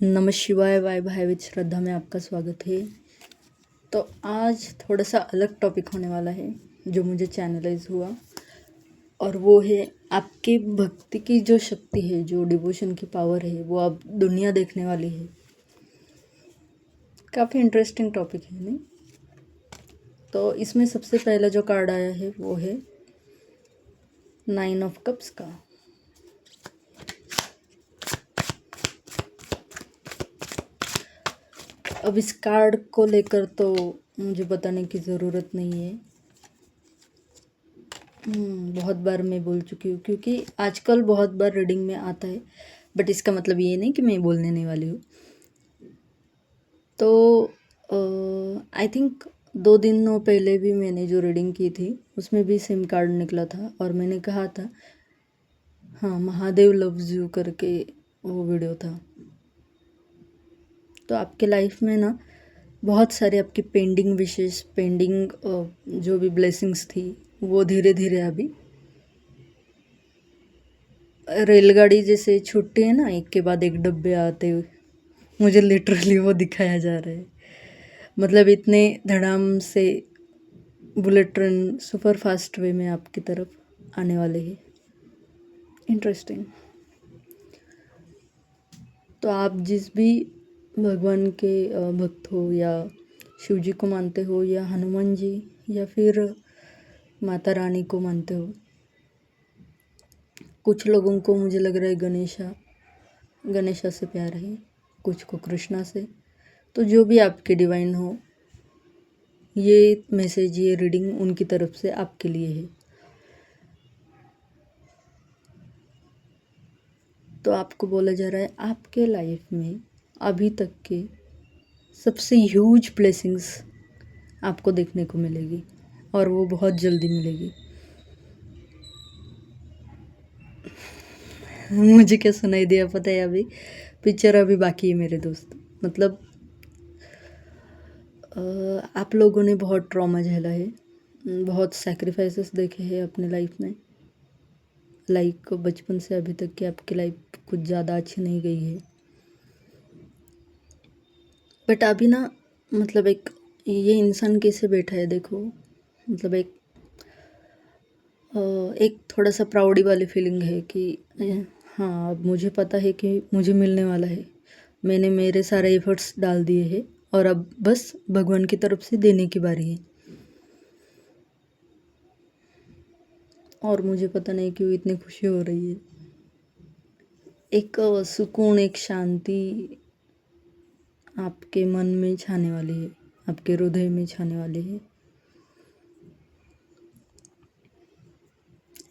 नमः शिवाय वाय भाई विद श्रद्धा में आपका स्वागत है। तो आज थोड़ा सा अलग टॉपिक होने वाला है जो मुझे चैनलाइज हुआ, और वो है आपके भक्ति की जो शक्ति है, जो डिवोशन की पावर है, वो अब दुनिया देखने वाली है। काफ़ी इंटरेस्टिंग टॉपिक है नहीं? तो इसमें सबसे पहला जो कार्ड आया है वो है 9 ऑफ कप्स का। अब इस कार्ड को लेकर तो मुझे बताने की ज़रूरत नहीं है। बहुत बार मैं बोल चुकी हूँ, क्योंकि आजकल बहुत बार रीडिंग में आता है, बट इसका मतलब ये नहीं कि मैं बोलने नहीं वाली हूँ। तो आई थिंक 2 दिनों पहले भी मैंने जो रीडिंग की थी उसमें भी सेम कार्ड निकला था, और मैंने कहा था, हाँ, महादेव लव्स यू करके वो वीडियो था। तो आपके लाइफ में ना बहुत सारे आपकी पेंडिंग विशेष, पेंडिंग जो भी ब्लेसिंग्स थी वो धीरे धीरे अभी रेलगाड़ी जैसे छूटती है ना, एक के बाद एक डब्बे आते हुए, मुझे लिटरली वो दिखाया जा रहा है। मतलब इतने धड़ाम से bullet train super fast way में आपकी तरफ आने वाले हैं। इंटरेस्टिंग। तो आप जिस भी भगवान के भक्त हो, या शिव जी को मानते हो, या हनुमान जी, या फिर माता रानी को मानते हो, कुछ लोगों को मुझे लग रहा है गणेशा से प्यार है, कुछ को कृष्णा से। तो जो भी आपके डिवाइन हो, ये मैसेज, ये रीडिंग उनकी तरफ से आपके लिए है। तो आपको बोला जा रहा है आपके लाइफ में अभी तक के सबसे ह्यूज ब्लेसिंग्स आपको देखने को मिलेगी, और वो बहुत जल्दी मिलेगी। मुझे क्या सुनाई दिया पता है? अभी पिक्चर अभी बाकी है मेरे दोस्त। मतलब आप लोगों ने बहुत ट्रॉमा झेला है, बहुत सैक्रिफाइसेस देखे हैं अपने लाइफ में। लाइक बचपन से अभी तक की आपकी लाइफ कुछ ज़्यादा अच्छी नहीं गई है, बट अभी ना, मतलब एक ये इंसान कैसे बैठा है देखो। मतलब एक थोड़ा सा प्राउडी वाली फीलिंग है कि हाँ, अब मुझे पता है कि मुझे मिलने वाला है। मैंने मेरे सारे एफर्ट्स डाल दिए हैं, और अब बस भगवान की तरफ से देने की बारी है। और मुझे पता नहीं क्यों इतनी खुशी हो रही है। एक सुकून, एक शांति आपके मन में छाने वाली है, आपके हृदय में छाने वाली है।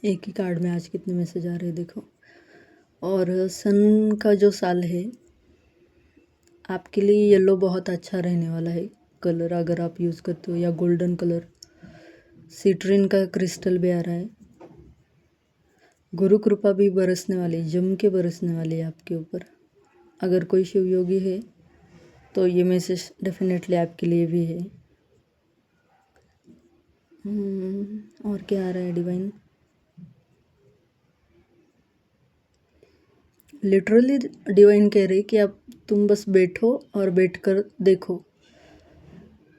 एक ही कार्ड में आज कितने मैसेज आ रहे हैं देखो। और सन का जो साल है आपके लिए, येलो बहुत अच्छा रहने वाला है कलर, अगर आप यूज़ करते हो, या गोल्डन कलर। सिट्रिन का क्रिस्टल भी आ रहा है। गुरु कृपा भी बरसने वाली, जम के बरसने वाली है आपके ऊपर। अगर कोई शिव योगी है तो ये मैसेज डेफिनेटली आपके लिए भी है। और क्या आ रहा है डिवाइन? लिटरली डिवाइन कह रही कि अब तुम बस बैठो और बैठकर देखो।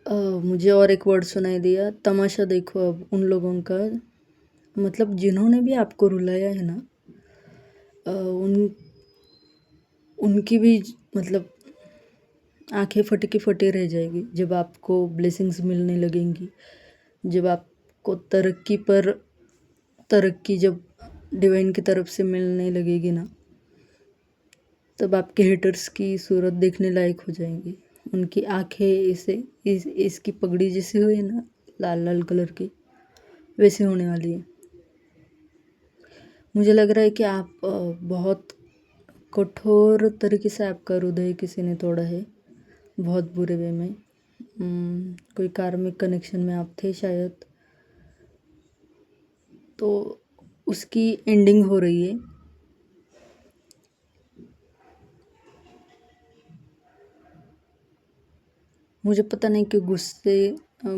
मुझे और एक वर्ड सुनाई दिया, तमाशा देखो अब उन लोगों का। मतलब जिन्होंने भी आपको रुलाया है ना, उनकी भी मतलब आंखें फटी की फटी रह जाएगी जब आपको ब्लेसिंग्स मिलने लगेंगी। जब आपको तरक्की पर तरक्की जब डिवाइन की तरफ से मिलने लगेगी ना, तब आपके हेटर्स की सूरत देखने लायक हो जाएंगी। उनकी आंखें इसकी पगड़ी जैसी हुई है ना, लाल लाल कलर की, वैसे होने वाली है। मुझे लग रहा है कि आप बहुत कठोर तरीके से आपका हृदय किसी ने तोड़ा है, बहुत बुरे वे में। कोई कार्मिक कनेक्शन में आप थे शायद, तो उसकी एंडिंग हो रही है। मुझे पता नहीं क्यों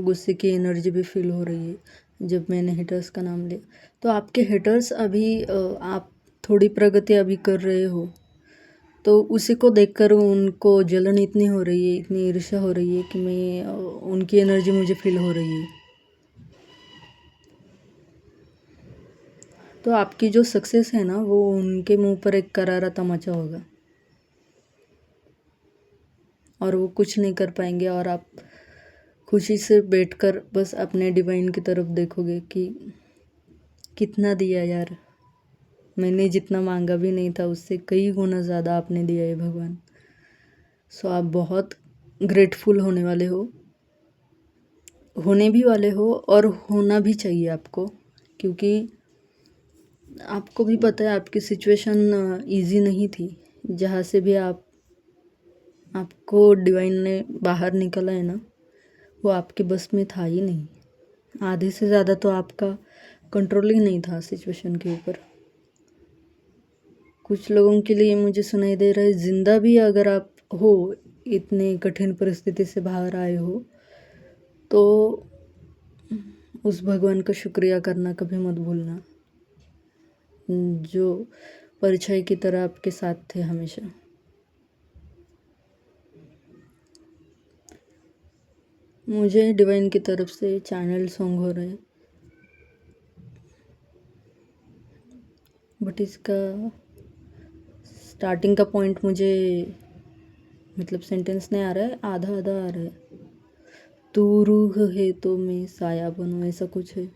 गुस्से की एनर्जी भी फील हो रही है जब मैंने हेटर्स का नाम लिया। तो आपके हेटर्स अभी आप थोड़ी प्रगति अभी कर रहे हो, तो उसी को देखकर उनको जलन इतनी हो रही है, इतनी ईर्ष्या हो रही है कि मैं उनकी एनर्जी मुझे फील हो रही है। तो आपकी जो सक्सेस है ना, वो उनके मुंह पर एक करारा तमाचा होगा और वो कुछ नहीं कर पाएंगे, और आप खुशी से बैठकर बस अपने डिवाइन की तरफ देखोगे कि कितना दिया यार, मैंने जितना मांगा भी नहीं था उससे कई गुना ज़्यादा आपने दिया है भगवान। सो आप बहुत ग्रेटफुल होने वाले हो, होने भी वाले हो, और होना भी चाहिए आपको, क्योंकि आपको भी पता है आपकी सिचुएशन इजी नहीं थी। जहाँ से भी आपको डिवाइन ने बाहर निकाला है ना, वो आपके बस में था ही नहीं। आधे से ज़्यादा तो आपका कंट्रोल ही नहीं था सिचुएशन के ऊपर। कुछ लोगों के लिए मुझे सुनाई दे रहा है, ज़िंदा भी अगर आप हो, इतने कठिन परिस्थिति से बाहर आए हो, तो उस भगवान का शुक्रिया करना कभी मत भूलना, जो परछाई की तरह आपके साथ थे हमेशा। मुझे डिवाइन की तरफ से चैनल सॉन्ग हो रहे हैं, बट इसका स्टार्टिंग का पॉइंट मुझे मतलब सेंटेंस नहीं आ रहा है, आधा आधा आ रहा है। तू रूह है तो मैं साया बनूं, ऐसा कुछ है।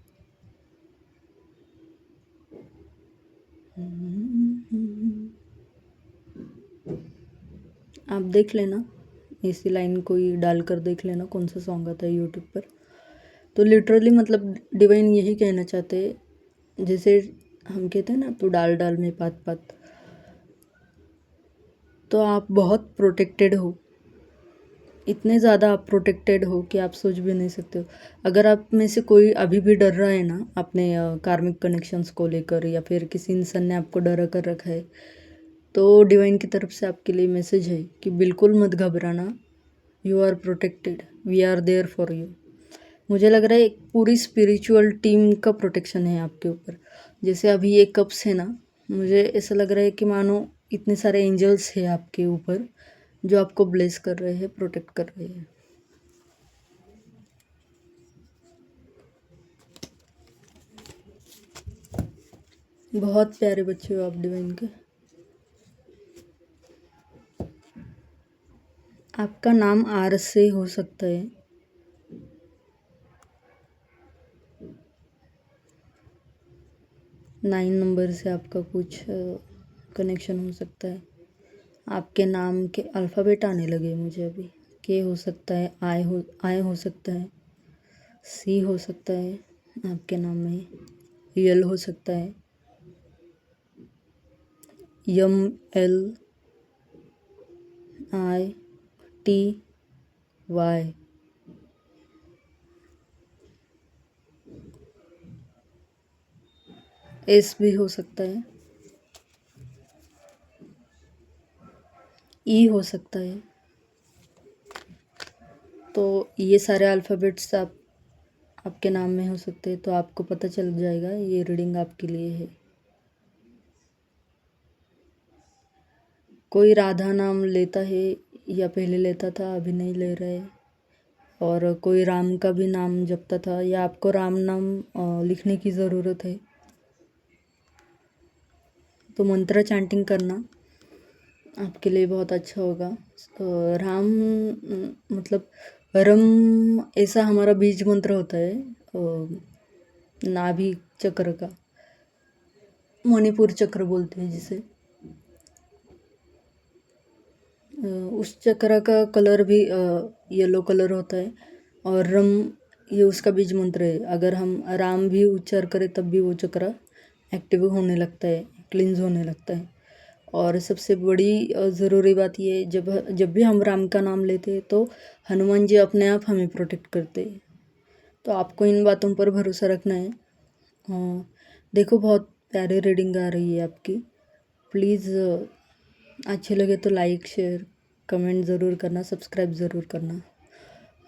आप देख लेना, इसी लाइन कोई डालकर देख लेना कौन सा सॉन्ग आता है यूट्यूब पर। तो लिटरली मतलब डिवाइन यही कहना चाहते हैं, जैसे हम कहते हैं ना, तू डाल डाल में पात पात, तो आप बहुत प्रोटेक्टेड हो, इतने ज़्यादा आप प्रोटेक्टेड हो कि आप सोच भी नहीं सकते हो। अगर आप में से कोई अभी भी डर रहा है ना अपने कार्मिक कनेक्शंस को लेकर, या फिर किसी इंसान ने आपको डरा कर रखा है, तो डिवाइन की तरफ से आपके लिए मैसेज है कि बिल्कुल मत घबराना, you are protected, we are there for you. मुझे लग रहा है एक पूरी स्पिरिचुअल टीम का प्रोटेक्शन है आपके ऊपर। जैसे अभी ये कप्स है ना, मुझे ऐसा लग रहा है कि मानो इतने सारे एंजल्स हैं आपके ऊपर जो आपको ब्लेस कर रहे हैं, प्रोटेक्ट कर रहे हैं। बहुत प्यारे बच्चे हो आप डिवाइन के। आपका नाम आर से हो सकता है, 9 नंबर से आपका कुछ कनेक्शन हो सकता है। आपके नाम के अल्फ़ाबेट आने लगे मुझे अभी। के हो सकता है, आई हो सकता है, सी हो सकता है आपके नाम में, यल हो सकता है, यम, एल, आई, टी, वाई, एस भी हो सकता है, ई हो सकता है। तो ये सारे अल्फ़ाबेट्स आपके नाम में हो सकते हैं, तो आपको पता चल जाएगा ये रीडिंग आपके लिए है। कोई राधा नाम लेता है, या पहले लेता था अभी नहीं ले रहा है, और कोई राम का भी नाम जपता था, या आपको राम नाम लिखने की ज़रूरत है, तो मंत्र चैंटिंग करना आपके लिए बहुत अच्छा होगा। राम मतलब रम ऐसा हमारा बीज मंत्र होता है नाभि चक्र का, मणिपुर चक्र बोलते हैं जिसे। उस चक्र का कलर भी येलो कलर होता है, और रम ये उसका बीज मंत्र है। अगर हम राम भी उच्चार करें तब भी वो चक्र एक्टिव होने लगता है, क्लींस होने लगता है। और सबसे बड़ी ज़रूरी बात ये, जब भी हम राम का नाम लेते हैं तो हनुमान जी अपने आप हमें प्रोटेक्ट करते हैं। तो आपको इन बातों पर भरोसा रखना है। देखो बहुत प्यारी रीडिंग आ रही है आपकी। प्लीज़ अच्छे लगे तो लाइक, शेयर, कमेंट ज़रूर करना, सब्सक्राइब ज़रूर करना,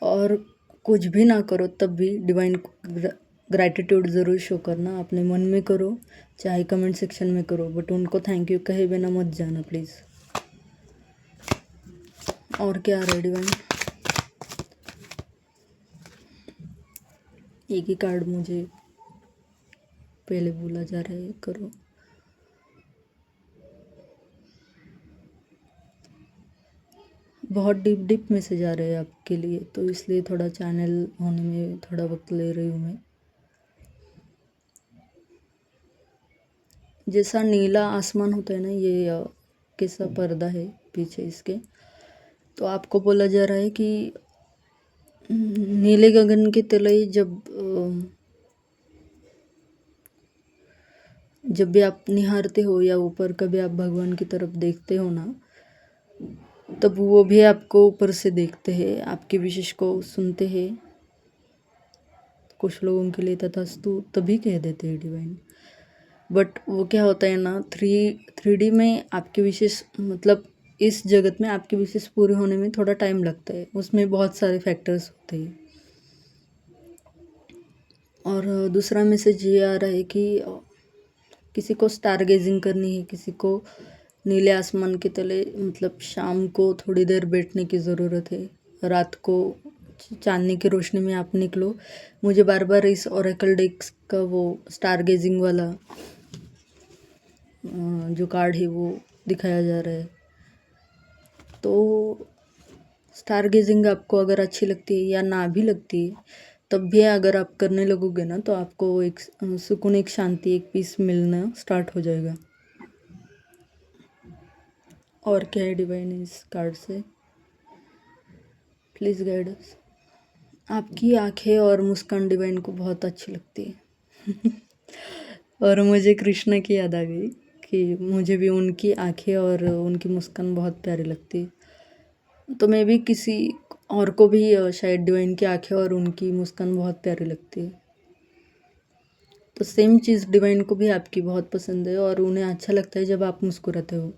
और कुछ भी ना करो तब भी डिवाइन ग्रैटिट्यूड ज़रूर शो करना। अपने मन में करो चाहे कमेंट सेक्शन में करो, बट उनको थैंक यू कहे बिना मत जाना प्लीज़। और क्या आ रहा है डिवाइन? एक ही कार्ड मुझे पहले बोला जा रहा है करो। बहुत डीप डीप मैसेज आ रहे हैं आपके लिए, तो इसलिए थोड़ा चैनल होने में थोड़ा वक्त ले रही हूँ मैं। जैसा नीला आसमान होता है ना, ये कैसा पर्दा है पीछे इसके, तो आपको बोला जा रहा है कि नीले गगन के तले जब भी आप निहारते हो या ऊपर कभी आप भगवान की तरफ देखते हो ना, तब वो भी आपको ऊपर से देखते हैं, आपकी विशेष को सुनते हैं। कुछ लोगों के लिए तथास्तु तभी कह देते हैं डिवाइन। बट वो क्या होता है ना, 3D में आपकी विशेष मतलब इस जगत में आपकी विशेष पूरी होने में थोड़ा टाइम लगता है, उसमें बहुत सारे फैक्टर्स होते हैं। और दूसरा मैसेज ये आ रहा है कि किसी को स्टार गेजिंग करनी है, किसी को नीले आसमान के तले मतलब शाम को थोड़ी देर बैठने की ज़रूरत है, रात को चांदनी की रोशनी में आप निकलो। मुझे बार बार इस ओरेकल डेक्स का वो स्टार गेजिंग वाला जो कार्ड है वो दिखाया जा रहा है। तो स्टार गेजिंग आपको अगर अच्छी लगती है या ना भी लगती है, तब भी अगर आप करने लगोगे ना, तो आपको एक सुकून, एक शांति, एक पीस मिलना स्टार्ट हो जाएगा। और क्या है डिवाइन इस कार्ड से? Please guide us. आपकी आंखें और मुस्कान डिवाइन को बहुत अच्छी लगती है। और मुझे कृष्ण की याद आ गई कि मुझे भी उनकी आंखें और उनकी मुस्कान बहुत प्यारी लगती है। तो मैं भी किसी और को भी शायद डिवाइन की आंखें और उनकी मुस्कान बहुत प्यारी लगती है। तो सेम चीज़ डिवाइन को भी आपकी बहुत पसंद है और उन्हें अच्छा लगता है जब आप मुस्कुराते हो।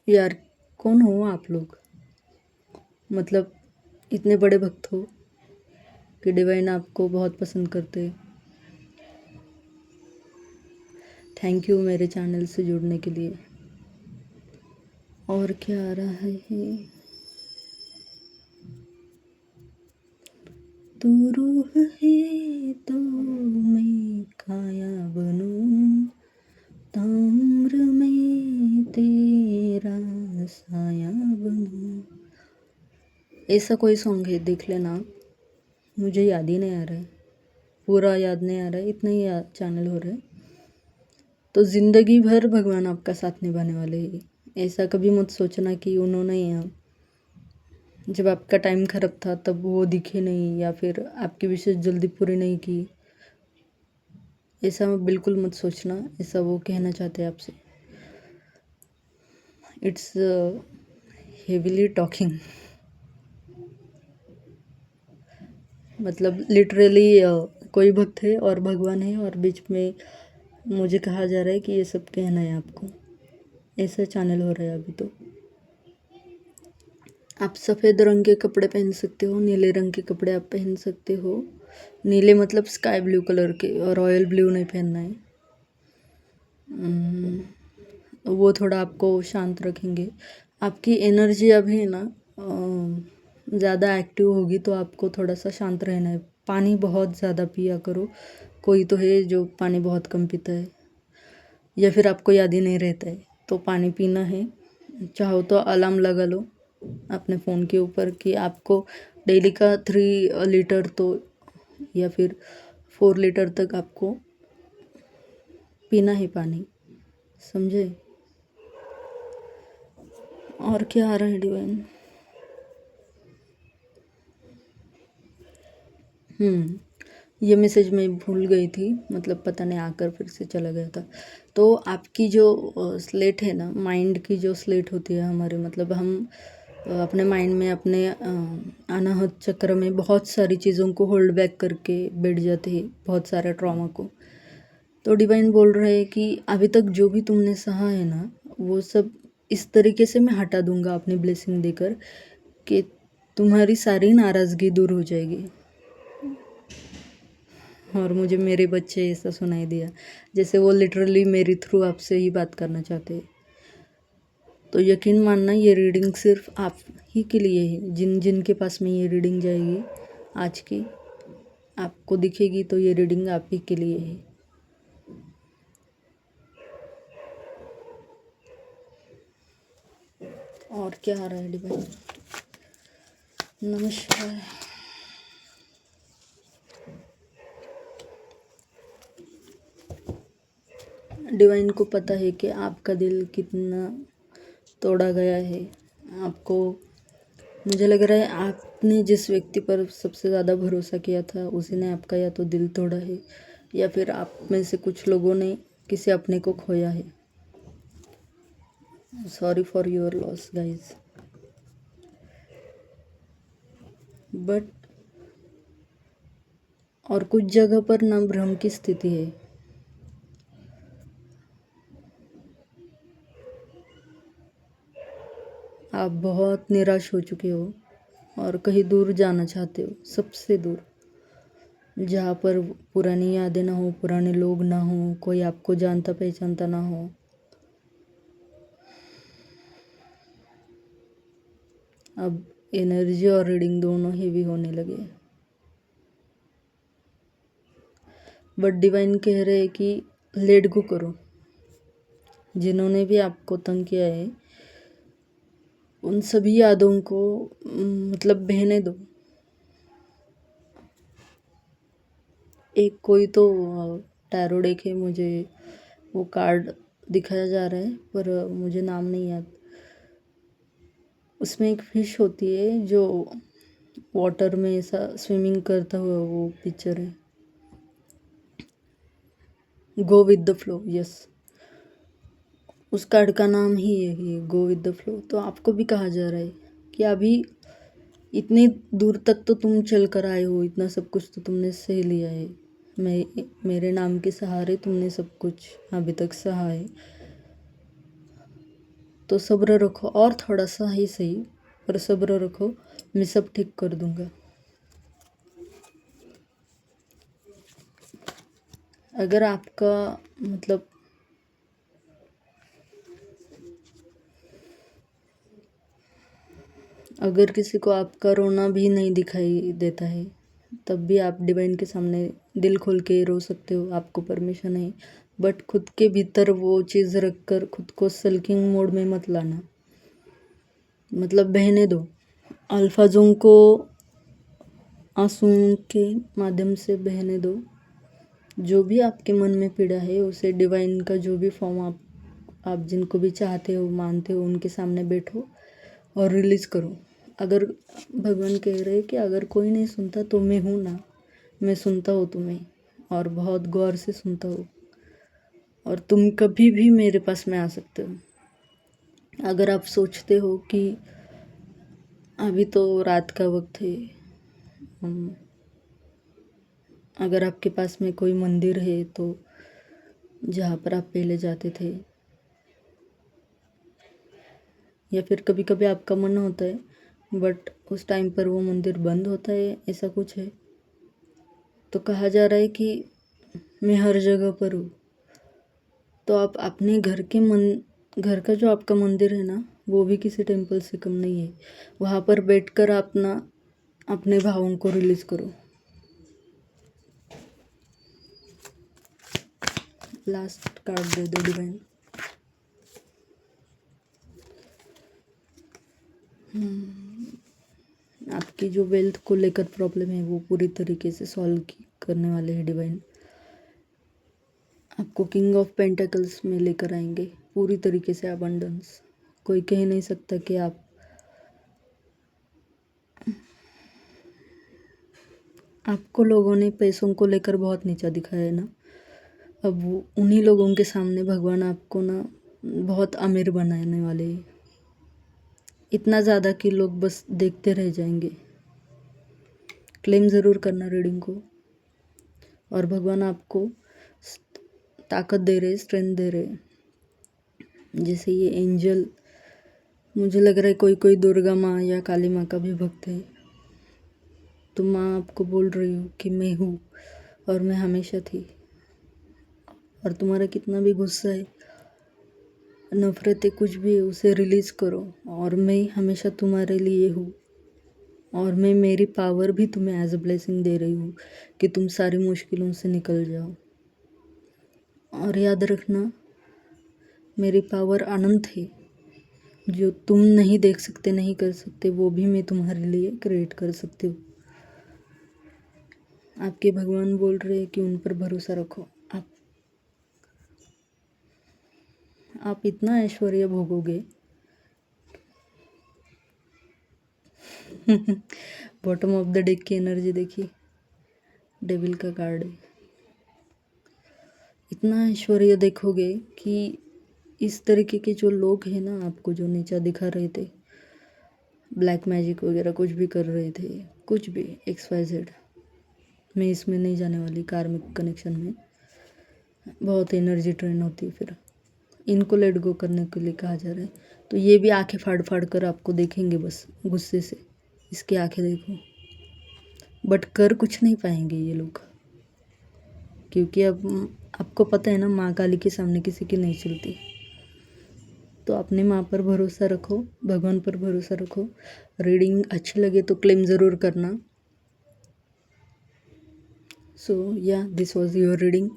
यार कौन हो आप लोग? मतलब इतने बड़े भक्त हो कि डिवाइन आपको बहुत पसंद करते हैं। थैंक यू मेरे चैनल से जुड़ने के लिए। और क्या आ रहा है? तू रूह है तो मैं काया बनूं, ताम्र में तेरा साया बनूं। ऐसा कोई सॉन्ग है, देख लेना। मुझे याद ही नहीं आ रहा है, पूरा याद नहीं आ रहा है, इतना ही चैनल हो रहा है। तो ज़िंदगी भर भगवान आपका साथ निभाने वाले हैं। ऐसा कभी मत सोचना कि उन्होंने जब आपका टाइम ख़राब था तब वो दिखे नहीं या फिर आपकी विशेष जल्दी पूरी नहीं की। ऐसा बिल्कुल मत सोचना, ऐसा वो कहना चाहते हैं आपसे। इट्स हेविली टॉकिंग, मतलब लिटरली कोई भक्त है और भगवान है और बीच में मुझे कहा जा रहा है कि ये सब कहना है आपको। ऐसा चैनल हो रहा है अभी। तो आप सफ़ेद रंग के कपड़े पहन सकते हो, नीले रंग के कपड़े आप पहन सकते हो। नीले मतलब स्काई ब्लू कलर के, और रॉयल ब्लू नहीं पहनना है। वो थोड़ा आपको शांत रखेंगे। आपकी एनर्जी अभी ना ज़्यादा एक्टिव होगी, तो आपको थोड़ा सा शांत रहना है। पानी बहुत ज़्यादा पिया करो। कोई तो है जो पानी बहुत कम पीता है, या फिर आपको याद ही नहीं रहता है, तो पानी पीना है। चाहो तो अलार्म लगा लो अपने फ़ोन के ऊपर कि आपको डेली का 3 लीटर तो या फिर 4 लीटर तक आपको पीना है पानी, समझे? और क्या आ रहा है डिवाइन? ये मैसेज मैं भूल गई थी, मतलब पता नहीं आकर फिर से चला गया था। तो आपकी जो स्लेट है ना, माइंड की जो स्लेट होती है हमारे, मतलब हम अपने माइंड में अपने अनाहत चक्र में बहुत सारी चीज़ों को होल्ड बैक करके बैठ जाते हैं, बहुत सारे ट्रॉमा को। तो डिवाइन बोल रहे हैं कि अभी तक जो भी तुमने सहा है ना, वो सब इस तरीके से मैं हटा दूंगा अपनी ब्लेसिंग देकर कि तुम्हारी सारी नाराज़गी दूर हो जाएगी। और मुझे मेरे बच्चे ऐसा सुनाई दिया, जैसे वो लिटरली मेरे थ्रू आपसे ही बात करना चाहते हैं। तो यकीन मानना ये रीडिंग सिर्फ आप ही के लिए है। जिन जिन के पास में ये रीडिंग जाएगी आज की, आपको दिखेगी तो ये रीडिंग आप ही के लिए है। और क्या आ रहा है डिवाइन? नमस्कार। डिवाइन को पता है कि आपका दिल कितना तोड़ा गया है। आपको, मुझे लग रहा है आपने जिस व्यक्ति पर सबसे ज़्यादा भरोसा किया था उसी ने आपका या तो दिल तोड़ा है, या फिर आप में से कुछ लोगों ने किसी अपने को खोया है। Sorry for your loss guys. But और कुछ जगह पर ना भ्रम की स्थिति है। आप बहुत निराश हो चुके हो और कहीं दूर जाना चाहते हो, सबसे दूर, जहाँ पर पुरानी यादें ना हो, पुराने लोग ना हो, कोई आपको जानता पहचानता ना हो। अब एनर्जी और रीडिंग दोनों हेवी होने लगे। बट डिवाइन कह रहे हैं कि लेट गो करो। जिन्होंने भी आपको तंग किया है उन सभी यादों को मतलब बहने दो। एक कोई तो टैरो डेक है, मुझे वो कार्ड दिखाया जा रहा है पर मुझे नाम नहीं याद। उसमें एक फिश होती है जो वाटर में ऐसा स्विमिंग करता हुआ वो पिक्चर है। Go with the flow, yes, उस कार्ड का नाम ही यही है, गो विद द फ्लो। तो आपको भी कहा जा रहा है कि अभी इतनी दूर तक तो तुम चल कर आए हो, इतना सब कुछ तो तुमने सह लिया है। मेरे नाम के सहारे तुमने सब कुछ अभी तक सहा है। तो सब्र रखो, और थोड़ा सा ही सही पर सब्र रखो, मैं सब ठीक कर दूंगा। अगर आपका मतलब अगर किसी को आपका रोना भी नहीं दिखाई देता है तब भी आप डिवाइन के सामने दिल खोल के रो सकते हो, आपको परमिशन है। बट खुद के भीतर वो चीज़ रख कर खुद को सल्किंग मोड में मत लाना, मतलब बहने दो। अल्फाजों को आंसुओं के माध्यम से बहने दो। जो भी आपके मन में पीड़ा है उसे डिवाइन का जो भी फॉर्म आप जिनको भी चाहते हो मानते हो उनके सामने बैठो और रिलीज़ करो। अगर भगवान कह रहे कि अगर कोई नहीं सुनता तो मैं हूँ ना, मैं सुनता हूँ तुम्हें और बहुत गौर से सुनता हूँ, और तुम कभी भी मेरे पास में आ सकते हो। अगर आप सोचते हो कि अभी तो रात का वक्त है, अगर आपके पास में कोई मंदिर है तो जहाँ पर आप पहले जाते थे, या फिर कभी कभी आपका मन होता है बट उस टाइम पर वो मंदिर बंद होता है, ऐसा कुछ है, तो कहा जा रहा है कि मैं हर जगह पर हूँ। तो आप अपने घर का जो आपका मंदिर है ना, वो भी किसी टेम्पल से कम नहीं है। वहाँ पर बैठकर अपने भावों को रिलीज करो। लास्ट कार्ड दे दो डिवाइन। आपकी जो वेल्थ को लेकर प्रॉब्लम है वो पूरी तरीके से सॉल्व करने वाले हैं डिवाइन। आपको किंग ऑफ पेंटिकल्स में लेकर आएंगे, पूरी तरीके से अबंडेंस। कोई कह नहीं सकता कि आपको लोगों ने पैसों को लेकर बहुत नीचा दिखाया है ना, अब उन्हीं लोगों के सामने भगवान आपको ना बहुत अमीर बनाने वाले हैं। इतना ज़्यादा कि लोग बस देखते रह जाएंगे। क्लेम ज़रूर करना रीडिंग को, और भगवान आपको ताकत दे रहे, स्ट्रेंथ दे रहे। जैसे ये एंजल, मुझे लग रहा है कोई कोई दुर्गा माँ या काली माँ का भी भक्त है। तो माँ आपको बोल रही हो कि मैं हूँ और मैं हमेशा थी, और तुम्हारा कितना भी गुस्सा है, नफ़रतें कुछ भी है उसे रिलीज़ करो, और मैं हमेशा तुम्हारे लिए हूँ, और मैं मेरी पावर भी तुम्हें एज अ ब्लेसिंग दे रही हूँ कि तुम सारी मुश्किलों से निकल जाओ। और याद रखना, मेरी पावर अनंत है, जो तुम नहीं देख सकते, नहीं कर सकते, वो भी मैं तुम्हारे लिए क्रिएट कर सकती हूँ। आपके भगवान बोल रहे हैं कि उन पर भरोसा रखो। आप इतना ऐश्वर्य भोगोगे। बॉटम ऑफ द डेक की एनर्जी देखिए, डेविल का कार्ड है। इतना ऐश्वर्य देखोगे कि इस तरीके के जो लोग हैं ना, आपको जो नीचा दिखा रहे थे, ब्लैक मैजिक वगैरह कुछ भी कर रहे थे, कुछ भी XYZ, मैं इसमें नहीं जाने वाली। कार्मिक कनेक्शन में बहुत एनर्जी ट्रेन होती है, फिर इनको लेट गो करने के लिए कहा जा रहा है। तो ये भी आंखें फाड़ फाड़ कर आपको देखेंगे बस गुस्से से। इसकी आंखें देखो, बट कर कुछ नहीं पाएंगे ये लोग, क्योंकि अब आपको पता है ना, माँ काली के सामने किसी की नहीं चलती। तो अपने माँ पर भरोसा रखो, भगवान पर भरोसा रखो। रीडिंग अच्छी लगे तो क्लेम ज़रूर करना। सो या, this was your reading.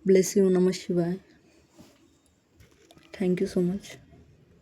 Bless you. नमः शिवाय। Thank you so much.